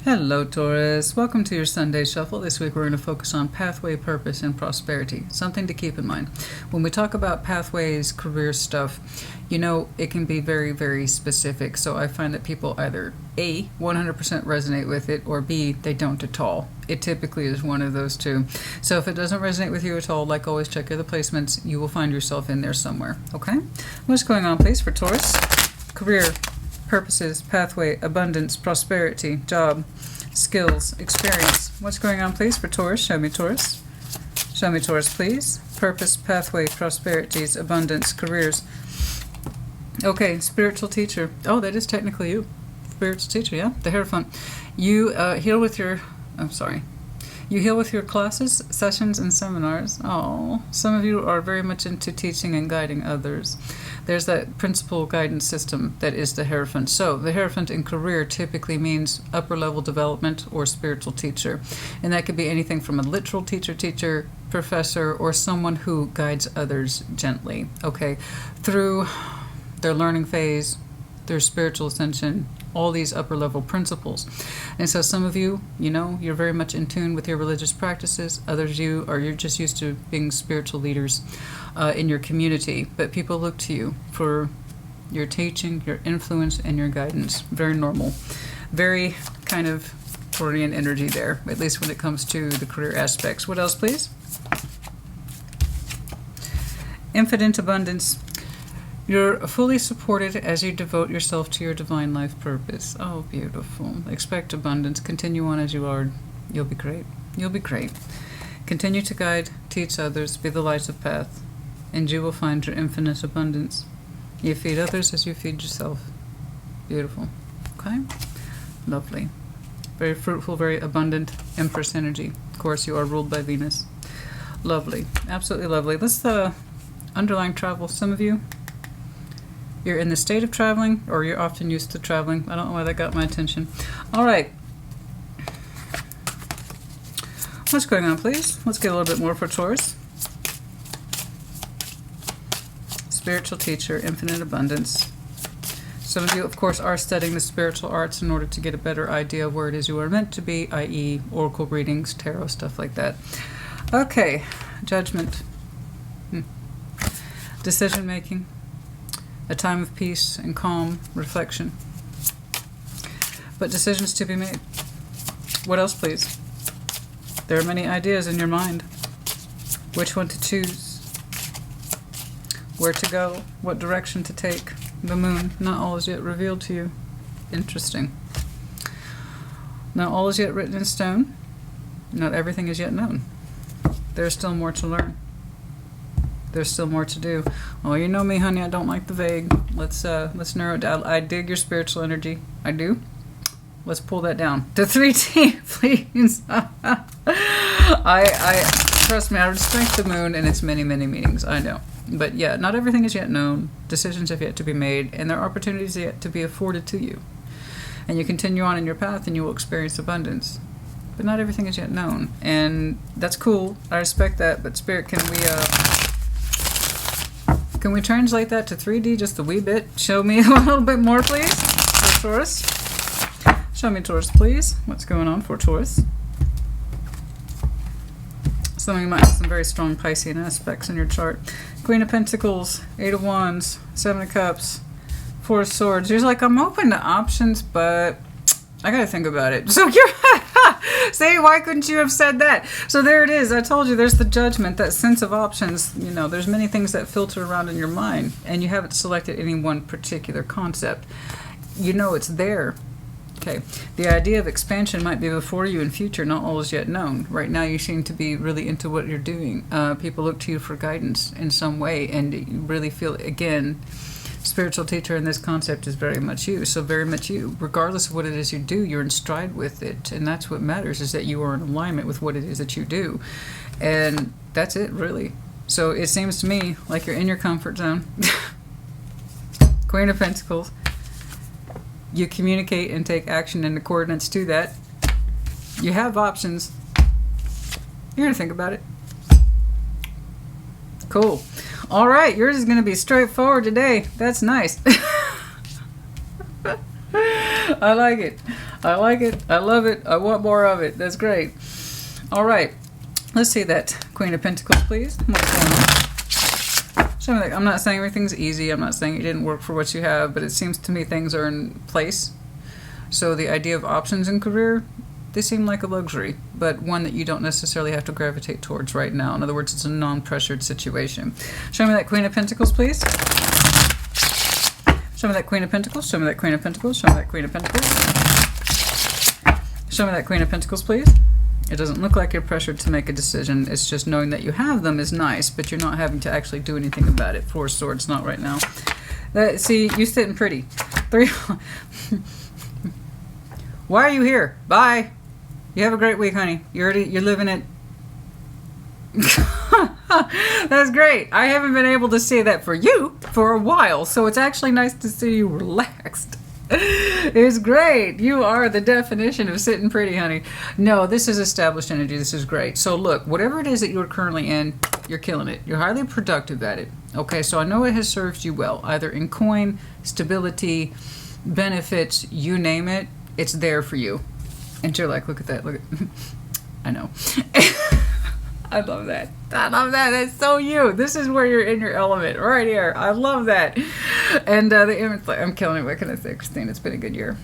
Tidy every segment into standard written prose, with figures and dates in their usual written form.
Hello Taurus, welcome to your Sunday Shuffle. This week we're going to focus on pathway, purpose, and prosperity. Something to keep in mind. When we talk about pathways, career stuff, you know, it can be very, very specific. So I find that people either A, 100% resonate with it, or B, they don't at all. It typically is one of those two. So if it doesn't resonate with you at all, like always, check your other placements. You will find yourself in there somewhere, okay? What's going on, please, for Taurus? Career, purposes, pathway, abundance, prosperity, job, skills, experience. What's going on, please, for Taurus? Show me Taurus. Show me Taurus, please. Purpose, pathway, prosperities, abundance, careers. Okay, spiritual teacher. Oh, that is technically you. Spiritual teacher, yeah. The Hierophant. You heal with your... I'm sorry. You heal with your classes, sessions, and seminars. Oh, some of you are very much into teaching and guiding others. There's that principal guidance system that is the Hierophant. So the Hierophant in career typically means upper level development or spiritual teacher. And that could be anything from a literal teacher, professor, or someone who guides others gently, okay, through their learning phase, their spiritual ascension, all these upper level principles. And so some of you, you know, you're very much in tune with your religious practices. Others you're just used to being spiritual leaders in your community. But people look to you for your teaching, your influence, and your guidance. Very normal. Very kind of Taurian energy there, at least when it comes to the career aspects. What else, please? Infinite abundance. You're fully supported as you devote yourself to your divine life purpose. Oh, beautiful. Expect abundance. Continue on as you are. You'll be great. You'll be great. Continue to guide, teach others, be the light of path, and you will find your infinite abundance. You feed others as you feed yourself. Beautiful. Okay? Lovely. Very fruitful, very abundant Empress energy. Of course, you are ruled by Venus. Lovely. Absolutely lovely. Let's underline travel. Some of you, you're in the state of traveling, or you're often used to traveling. I don't know why that got my attention. All right. What's going on, please? Let's get a little bit more for Taurus. Spiritual teacher, infinite abundance. Some of you, of course, are studying the spiritual arts in order to get a better idea of where it is you are meant to be, i.e. oracle readings, tarot, stuff like that. Okay. Judgment. Decision making. A time of peace and calm reflection. But decisions to be made. What else, please? There are many ideas in your mind. Which one to choose? Where to go? What direction to take? The moon. Not all is yet revealed to you. Interesting. Not all is yet written in stone. Not everything is yet known. There's still more to learn. There's still more to do. Oh, you know me, honey. I don't like the vague. Let's narrow it down. I dig your spiritual energy. I do. Let's pull that down to 3D, please. I trust me. I respect the moon and its many, many meanings. I know, but yeah, not everything is yet known. Decisions have yet to be made, and there are opportunities yet to be afforded to you. And you continue on in your path, and you will experience abundance. But not everything is yet known, and that's cool. I respect that. But Spirit, can we translate that to 3D just a wee bit? Show me a little bit more, please, for Taurus. Show me Taurus, please. What's going on for Taurus? Some of you might have some very strong Piscean aspects in your chart. Queen of Pentacles, 8 of Wands, 7 of Cups, 4 of Swords. You're like, I'm open to options, but I gotta think about it. So you're... Say, why couldn't you have said that? So there it is. I told you there's the judgment, that sense of options. You know, there's many things that filter around in your mind, and you haven't selected any one particular concept. You know it's there. Okay. The idea of expansion might be before you in future, not all is yet known. Right now you seem to be really into what you're doing. People look to you for guidance in some way, and you really feel, again, spiritual teacher in this concept is very much you. So very much you. Regardless of what it is you do, you're in stride with it. And that's what matters, is that you are in alignment with what it is that you do. And that's it, really. So it seems to me like you're in your comfort zone. Queen of Pentacles. You communicate and take action in accordance to that. You have options. You're going to think about it. Cool. All right, yours is going to be straightforward today. That's nice. I like it. I like it. I love it. I want more of it. That's great. All right. Let's see that Queen of Pentacles, please. What's going on? Show me that. I'm not saying everything's easy. I'm not saying it didn't work for what you have, but it seems to me things are in place. So the idea of options in career, they seem like a luxury, but one that you don't necessarily have to gravitate towards right now. In other words, it's a non-pressured situation. Show me that Queen of Pentacles, please. Show me that Queen of Pentacles. Show me that Queen of Pentacles. Show me that Queen of Pentacles. Show me that Queen of Pentacles, please. It doesn't look like you're pressured to make a decision. It's just knowing that you have them is nice, but you're not having to actually do anything about it. Four of Swords, not right now. See, you sitting pretty. Three. Why are you here? Bye. You have a great week, honey. You're living it. That's great. I haven't been able to see that for you for a while, so it's actually nice to see you relaxed. It's great. You are the definition of sitting pretty, honey. No, this is established energy. This is great. So look, whatever it is that you're currently in, you're killing it. You're highly productive at it. Okay, so I know it has served you well, either in coin, stability, benefits, you name it, it's there for you. And you're like, look at that. Look at I know. I love that. I love that. That's so you. This is where you're in your element, right here. I love that. And the image, I'm killing it. What can I say, Christina? It's been a good year.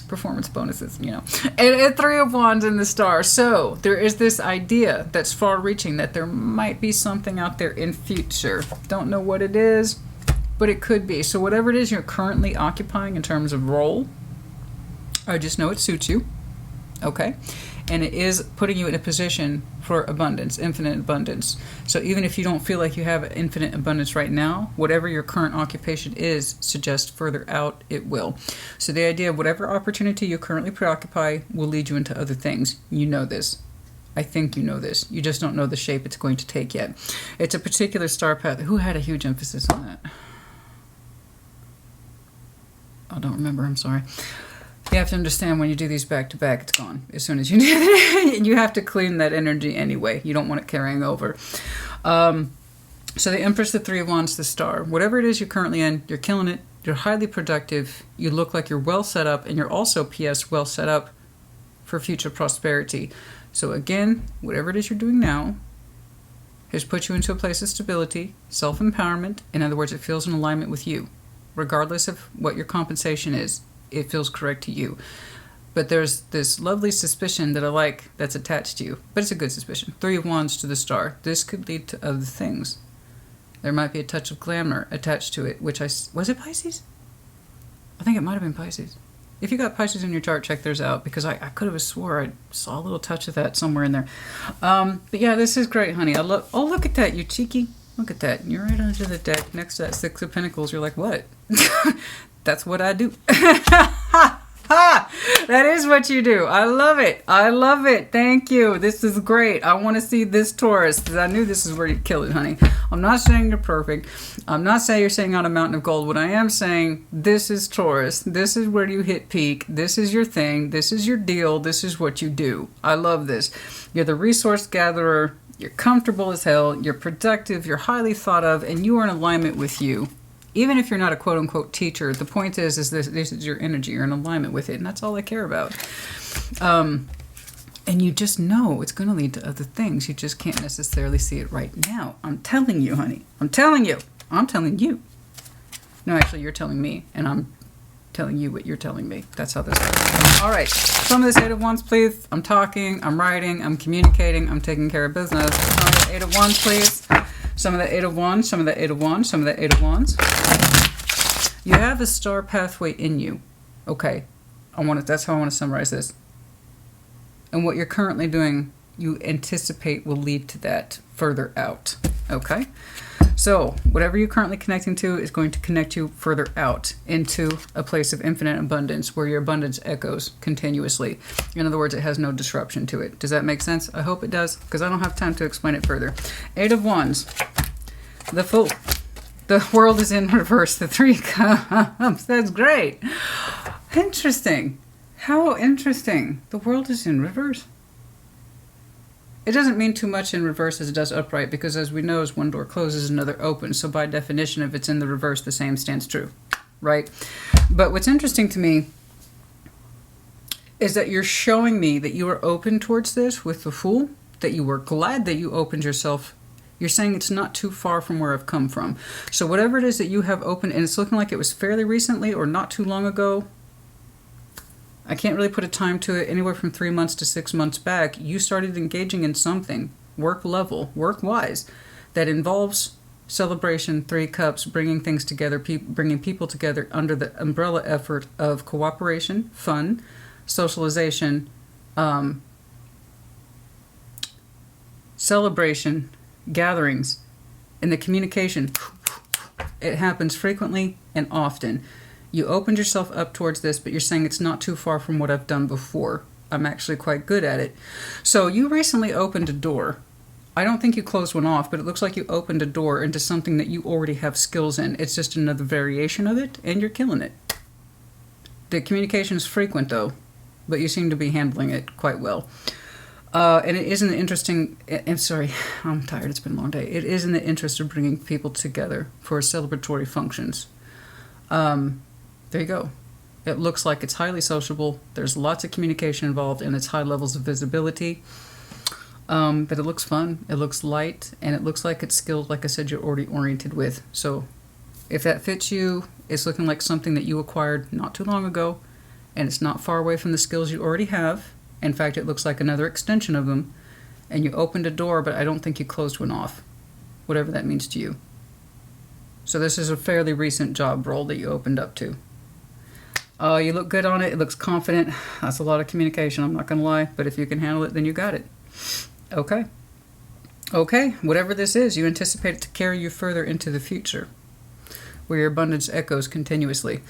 Performance bonuses, you know. And Three of Wands in the star. So there is this idea that's far-reaching that there might be something out there in future. Don't know what it is, but it could be. So whatever it is you're currently occupying in terms of role, I just know it suits you. Okay? And it is putting you in a position for abundance, infinite abundance. So even if you don't feel like you have infinite abundance right now, whatever your current occupation is suggests further out it will. So the idea of whatever opportunity you currently preoccupy will lead you into other things. You know this. I think you know this. You just don't know the shape it's going to take yet. It's a particular star path. Who had a huge emphasis on that? I don't remember. I'm sorry. You have to understand when you do these back to back, it's gone as soon as you do it. You have to clean that energy anyway. You don't want it carrying over. So the Empress, the Three of Wands, the Star. Whatever it is you're currently in, you're killing it. You're highly productive. You look like you're well set up, and you're also, P.S., well set up for future prosperity. So again, whatever it is you're doing now has put you into a place of stability, self-empowerment. In other words, it feels in alignment with you, regardless of what your compensation is. It feels correct to you. But there's this lovely suspicion that I like that's attached to you. But it's a good suspicion. Three of Wands to the Star. This could lead to other things. There might be a touch of glamour attached to it, which was it Pisces? I think it might have been Pisces. If you got Pisces in your chart, check theirs out, because I could have swore I saw a little touch of that somewhere in there. But yeah, this is great, honey. Oh, look at that, you cheeky. Look at that. You're right onto the deck next to that Six of Pentacles. You're like, what? That's what I do. That is what you do. I love it. I love it. Thank you. This is great. I want to see this Taurus, because I knew this is where you'd kill it, honey. I'm not saying you're perfect. I'm not saying you're sitting on a mountain of gold. What I am saying, this is Taurus. This is where you hit peak. This is your thing. This is your deal. This is what you do. I love this. You're the resource gatherer. You're comfortable as hell. You're productive. You're highly thought of, and you are in alignment with you. Even if you're not a quote-unquote teacher, the point is this is your energy. You're in alignment with it, and that's all I care about. And you just know it's going to lead to other things. You just can't necessarily see it right now. I'm telling you, honey. I'm telling you. I'm telling you. No, actually, you're telling me, and I'm telling you what you're telling me. That's how this works. All right. Some of this Eight of Wands, please. I'm talking, I'm writing, I'm communicating, I'm taking care of business. Some of the Eight of Wands, please. Some of the Eight of Wands, some of the Eight of Wands, some of the Eight of Wands. You have a star pathway in you. Okay. That's how I want to summarize this. And what you're currently doing, you anticipate will lead to that further out. Okay? So, whatever you're currently connecting to is going to connect you further out into a place of infinite abundance where your abundance echoes continuously. In other words, it has no disruption to it. Does that make sense? I hope it does, because I don't have time to explain it further. Eight of Wands. The Fool. The world is in reverse. The Three Cups. That's great. Interesting. How interesting. The world is in reverse. It doesn't mean too much in reverse as it does upright, because as we know, as one door closes, another opens. So by definition, if it's in the reverse, the same stands true, right? But what's interesting to me is that you're showing me that you are open towards this with the Fool, that you were glad that you opened yourself. You're saying it's not too far from where I've come from. So whatever it is that you have opened, and it's looking like it was fairly recently or not too long ago, I can't really put a time to it, anywhere from 3 months to 6 months back, you started engaging in something, work level, work-wise, that involves celebration, 3 cups, bringing things together, bringing people together under the umbrella effort of cooperation, fun, socialization, celebration, gatherings, and the communication. It happens frequently and often. You opened yourself up towards this, but you're saying it's not too far from what I've done before. I'm actually quite good at it. So you recently opened a door. I don't think you closed one off, but it looks like you opened a door into something that you already have skills in. It's just another variation of it, and you're killing it. The communication is frequent, though, but you seem to be handling it quite well. And it is in the interesting... I'm sorry, I'm tired. It's been a long day. It is in the interest of bringing people together for celebratory functions. There you go. It looks like it's highly sociable. There's lots of communication involved, and it's high levels of visibility. But it looks fun. It looks light, and it looks like it's skills, like I said, you're already oriented with. So if that fits you, it's looking like something that you acquired not too long ago, and it's not far away from the skills you already have. In fact, it looks like another extension of them, and you opened a door, but I don't think you closed one off, whatever that means to you. So this is a fairly recent job role that you opened up to. You look good on it. It looks confident. That's a lot of communication, I'm not going to lie, but if you can handle it, then you got it. Okay. Okay, whatever this is, you anticipate it to carry you further into the future, where your abundance echoes continuously.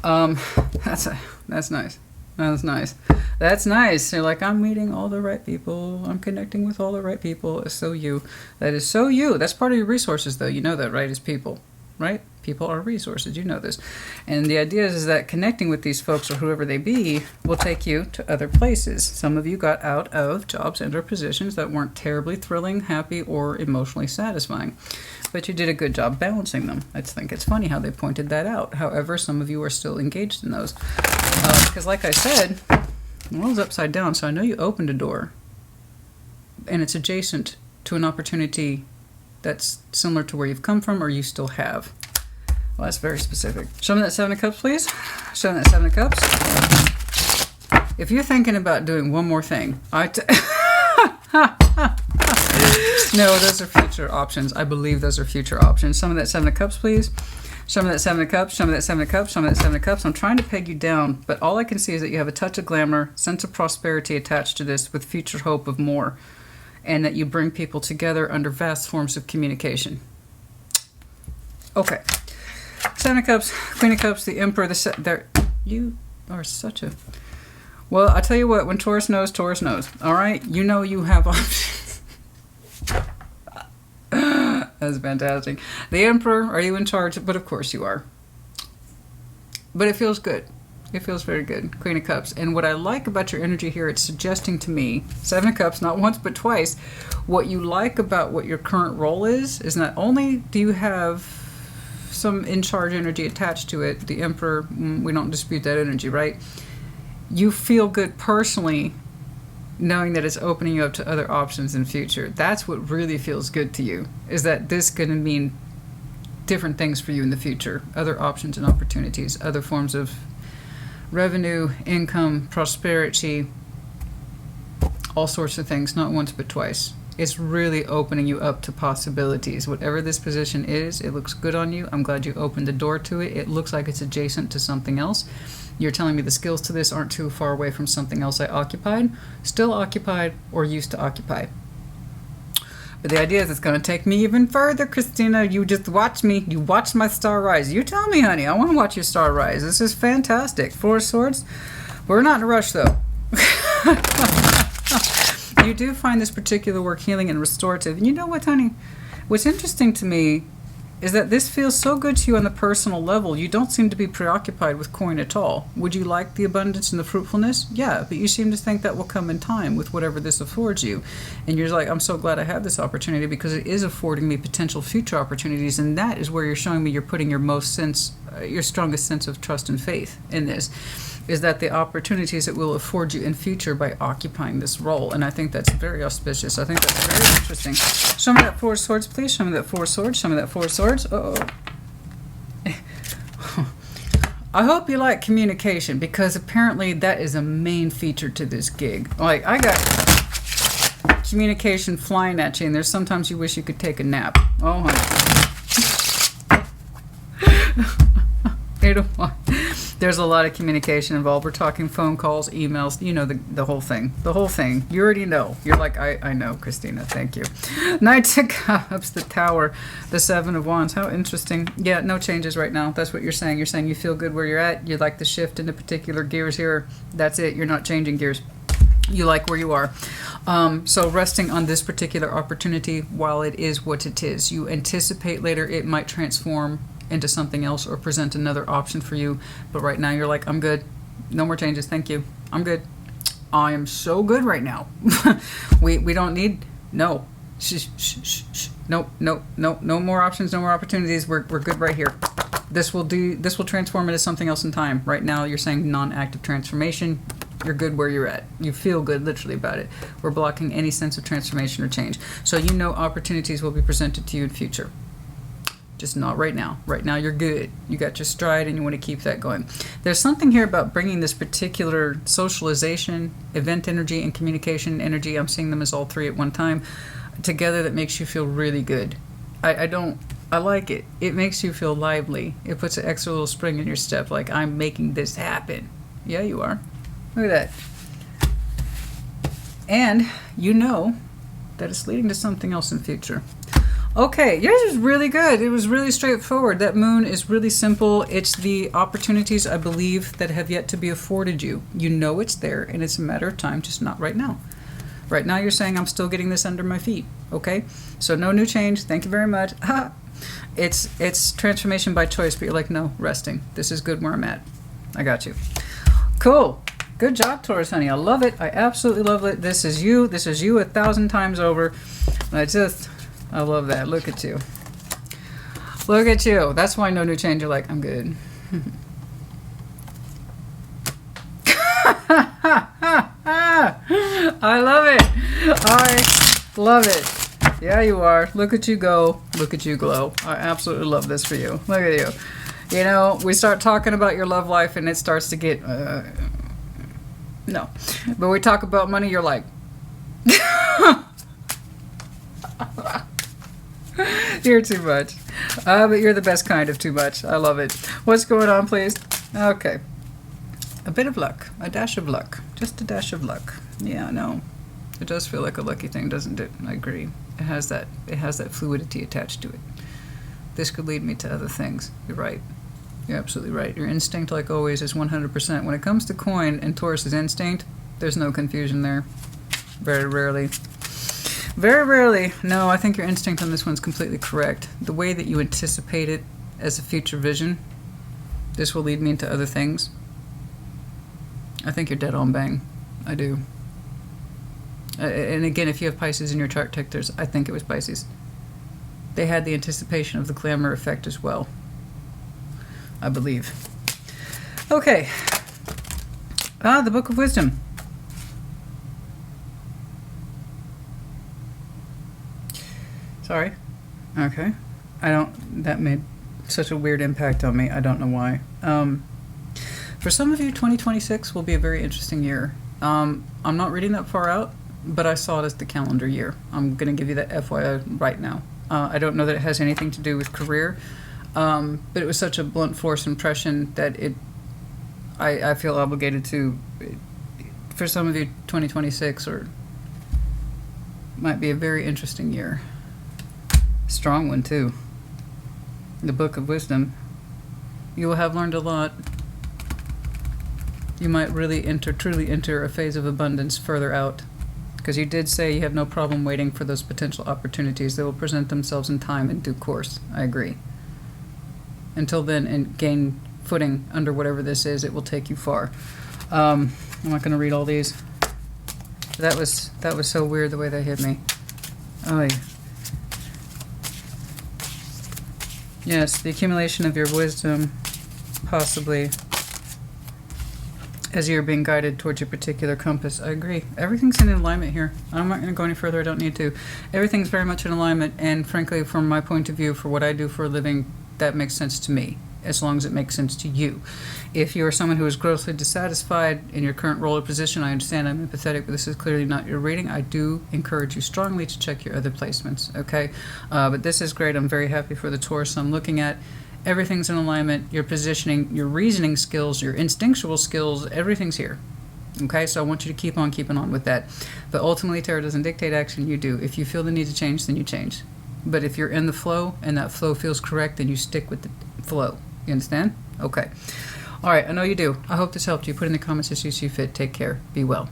That's nice. That's nice. That's nice. You're like, I'm meeting all the right people. I'm connecting with all the right people. It's so you. That is so you. That's part of your resources, though. You know that, right? Is people, right? People are resources. You know this. And the idea is that connecting with these folks, or whoever they be, will take you to other places. Some of you got out of jobs and or positions that weren't terribly thrilling, happy, or emotionally satisfying. But you did a good job balancing them. I think it's funny how they pointed that out. However, some of you are still engaged in those. Because like I said, the world's upside down, so I know you opened a door. And it's adjacent to an opportunity that's similar to where you've come from, or you still have. Well, that's very specific. Show me that 7 of Cups, please. Show me that 7 of Cups. If you're thinking about doing one more thing, no, those are future options. I believe those are future options. Some of that 7 of Cups, please. Show me that 7 of Cups. Show me that 7 of Cups. Show me that 7 of Cups. I'm trying to peg you down, but all I can see is that you have a touch of glamour, sense of prosperity attached to this, with future hope of more, and that you bring people together under vast forms of communication. Okay. 7 of Cups, Queen of Cups, the Emperor, you are such a... Well, I tell you what, when Taurus knows, Taurus knows. All right? You know you have options. That's fantastic. The Emperor, are you in charge? But of course you are. But it feels good. It feels very good. Queen of Cups. And what I like about your energy here, it's suggesting to me, 7 of Cups, not once but twice, what you like about what your current role is not only do you have some in-charge energy attached to it, the Emperor, we don't dispute that energy, right? You feel good personally knowing that it's opening you up to other options in future. That's what really feels good to you, is that this is going to mean different things for you in the future, other options and opportunities, other forms of revenue, income, prosperity, all sorts of things, not once but twice. It's really opening you up to possibilities. Whatever this position is, it looks good on you. I'm glad you opened the door to it. It looks like it's adjacent to something else. You're telling me the skills to this aren't too far away from something else I occupied, still occupied, or used to occupy. But the idea is it's going to take me even further, Christina. You just watch me. You watch my star rise. You tell me, honey. I want to watch your star rise. This is fantastic. 4 of Swords. We're not in a rush, though. You do find this particular work healing and restorative. And you know what, honey? What's interesting to me is that this feels so good to you on the personal level. You don't seem to be preoccupied with coin at all. Would you like the abundance and the fruitfulness? Yeah, but you seem to think that will come in time with whatever this affords you. And you're like, I'm so glad I have this opportunity because it is affording me potential future opportunities. And that is where you're showing me you're putting your strongest sense of trust and faith in this. is that the opportunities it will afford you in future by occupying this role. And I think that's very auspicious. I think that's very interesting. Show me that Four of Swords, please. Show me that Four of Swords. Show me that Four of Swords. Uh-oh. I hope you like communication, because apparently that is a main feature to this gig. Like, I got communication flying at you, and there's sometimes you wish you could take a nap. Oh, honey. There's a lot of communication involved. We're talking phone calls, emails, you know, the whole thing. The whole thing. You already know. You're like, I know, Christina. Thank you. Knight of Cups, the Tower, the Seven of Wands. How interesting. Yeah, no changes right now. That's what you're saying. You're saying you feel good where you're at. You like the shift into particular gears here. That's it. You're not changing gears. You like where you are. So resting on this particular opportunity while it is what it is. You anticipate later it might transform into something else or present another option for you, but right now you're like, I'm good, no more changes, thank you, I'm good, I am so good right now. we don't need, no, no more options, no more opportunities, we're good right here. This will transform into something else in time. Right now you're saying non-active transformation. You're good where you're at. You feel good literally about it. We're blocking any sense of transformation or change. So you know opportunities will be presented to you in future. Just not right now. Right now you're good. You got your stride and you want to keep that going. There's something here about bringing this particular socialization, event energy, and communication energy, I'm seeing them as all three at one time, together, that makes you feel really good. I like it. It makes you feel lively. It puts an extra little spring in your step, like, I'm making this happen. Yeah, you are. Look at that. And you know that it's leading to something else in future. Okay, yours is really good. It was really straightforward. That moon is really simple. It's the opportunities, I believe, that have yet to be afforded you. You know it's there, and it's a matter of time, just not right now. Right now you're saying, I'm still getting this under my feet. Okay? So no new change. Thank you very much. It's transformation by choice, but you're like, no, resting. This is good where I'm at. I got you. Cool. Good job, Taurus, honey. I love it. I absolutely love it. This is you. This is you 1,000 times over. I love that. Look at you. Look at you. That's why no new change. You're like, I'm good. I love it. I love it. Yeah, you are. Look at you go. Look at you glow. I absolutely love this for you. Look at you. You know, we start talking about your love life and it starts to get... no. But we talk about money, you're like... You're too much. But you're the best kind of too much. I love it. What's going on, please? Okay. A bit of luck. A dash of luck. Just a dash of luck. Yeah, no. It does feel like a lucky thing, doesn't it? I agree. It has that fluidity attached to it. This could lead me to other things. You're right. You're absolutely right. Your instinct, like always, is 100%. When it comes to coin and Taurus's instinct, there's no confusion there. Very rarely. Very rarely. No, I think your instinct on this one's completely correct. The way that you anticipate it as a future vision, this will lead me into other things. I think you're dead on bang. I do. And again, if you have Pisces in your chart tech, I think it was Pisces. They had the anticipation of the glamour effect as well. I believe. Okay. The Book of Wisdom. Sorry. Okay. That made such a weird impact on me. I don't know why. For some of you, 2026 will be a very interesting year. I'm not reading that far out, but I saw it as the calendar year. I'm going to give you that FYI right now. I don't know that it has anything to do with career, but it was such a blunt force impression that I feel obligated to, for some of you, 2026 might be a very interesting year. Strong one, too. The Book of Wisdom. You will have learned a lot. You might really truly enter a phase of abundance further out. Because you did say you have no problem waiting for those potential opportunities. They will present themselves in time in due course. I agree. Until then, and gain footing under whatever this is, it will take you far. I'm not going to read all these. That was so weird the way they hit me. Oh, yeah. Yes, the accumulation of your wisdom, possibly. as you're being guided towards your particular compass. I agree. Everything's in alignment here. I'm not going to go any further. I don't need to. Everything's very much in alignment. And frankly, from my point of view, for what I do for a living, that makes sense to me, as long as it makes sense to you. If you're someone who is grossly dissatisfied in your current role or position, I understand, I'm empathetic, but this is clearly not your reading. I do encourage you strongly to check your other placements, okay? But this is great. I'm very happy for the Taurus I'm looking at. Everything's in alignment. Your positioning, your reasoning skills, your instinctual skills, everything's here. Okay, so I want you to keep on keeping on with that. But ultimately, tarot doesn't dictate action, you do. If you feel the need to change, then you change. But if you're in the flow and that flow feels correct, then you stick with the flow. You understand? Okay. All right, I know you do. I hope this helped you. Put in the comments as you see fit. Take care. Be well.